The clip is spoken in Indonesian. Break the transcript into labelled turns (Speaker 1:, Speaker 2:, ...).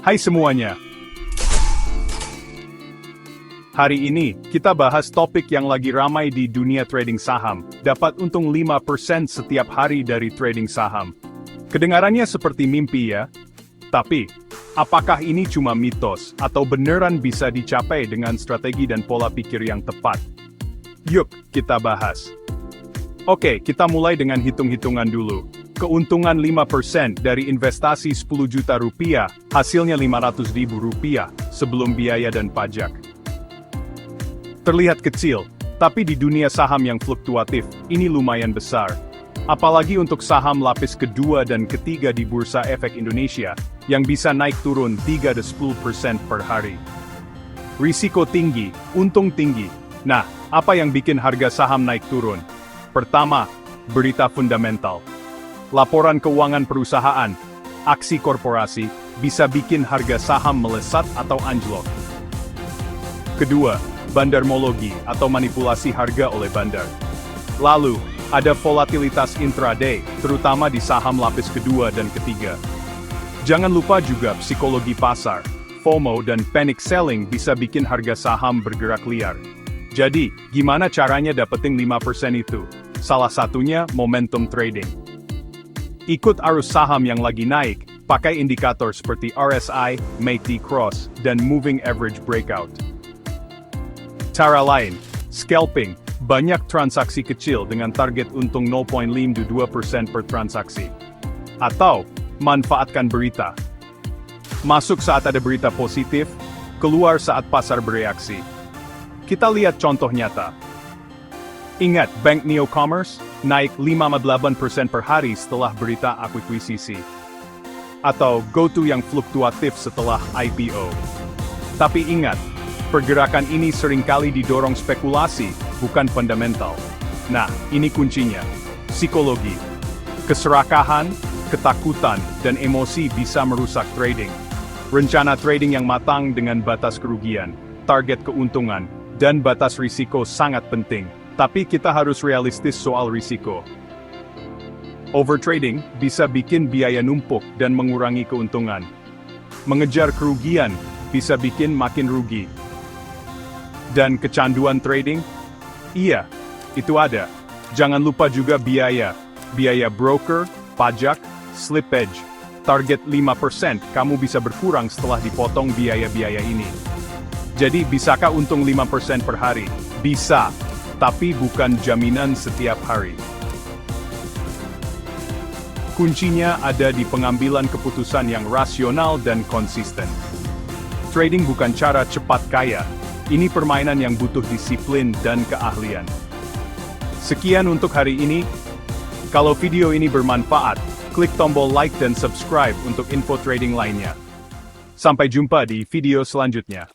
Speaker 1: Hai semuanya. Hari ini, kita bahas topik yang lagi ramai di dunia trading saham. Dapat untung 5% setiap hari dari trading saham. Kedengarannya seperti mimpi ya? Tapi, apakah ini cuma mitos, atau beneran bisa dicapai dengan strategi dan pola pikir yang tepat? Yuk, kita bahas. Oke, kita mulai dengan hitung-hitungan dulu. Keuntungan 5% dari investasi 10 juta rupiah, hasilnya 500 ribu rupiah, sebelum biaya dan pajak. Terlihat kecil, tapi di dunia saham yang fluktuatif, ini lumayan besar. Apalagi untuk saham lapis kedua dan ketiga di Bursa Efek Indonesia, yang bisa naik turun 3-10% per hari. Risiko tinggi, untung tinggi. Nah, apa yang bikin harga saham naik turun? Pertama, berita fundamental. Laporan keuangan perusahaan, aksi korporasi, bisa bikin harga saham melesat atau anjlok. Kedua, bandarmologi atau manipulasi harga oleh bandar. Lalu, ada volatilitas intraday, terutama di saham lapis kedua dan ketiga. Jangan lupa juga psikologi pasar, FOMO dan panic selling bisa bikin harga saham bergerak liar. Jadi, gimana caranya dapetin 5% itu? Salah satunya momentum trading. Ikut arus saham yang lagi naik, pakai indikator seperti RSI, MACD Cross, dan Moving Average Breakout. Cara lain, scalping, banyak transaksi kecil dengan target untung 0,52% per transaksi. Atau, manfaatkan berita. Masuk saat ada berita positif, keluar saat pasar bereaksi. Kita lihat contoh nyata. Ingat, Bank Neo Commerce naik 5,8% per hari setelah berita akuisisi. Atau GoTo yang fluktuatif setelah IPO. Tapi ingat, pergerakan ini seringkali didorong spekulasi, bukan fundamental. Nah, ini kuncinya. Psikologi. Keserakahan, ketakutan, dan emosi bisa merusak trading. Rencana trading yang matang dengan batas kerugian, target keuntungan, dan batas risiko sangat penting. Tapi kita harus realistis soal risiko. Overtrading bisa bikin biaya numpuk dan mengurangi keuntungan. Mengejar kerugian bisa bikin makin rugi. Dan kecanduan trading? Iya, itu ada. Jangan lupa juga biaya broker, pajak, slippage. Target 5%, kamu bisa berkurang setelah dipotong biaya-biaya ini. Jadi bisakah untung 5% per hari? Bisa, tapi bukan jaminan setiap hari. Kuncinya ada di pengambilan keputusan yang rasional dan konsisten. Trading bukan cara cepat kaya. Ini permainan yang butuh disiplin dan keahlian. Sekian untuk hari ini. Kalau video ini bermanfaat, klik tombol like dan subscribe untuk info trading lainnya. Sampai jumpa di video selanjutnya.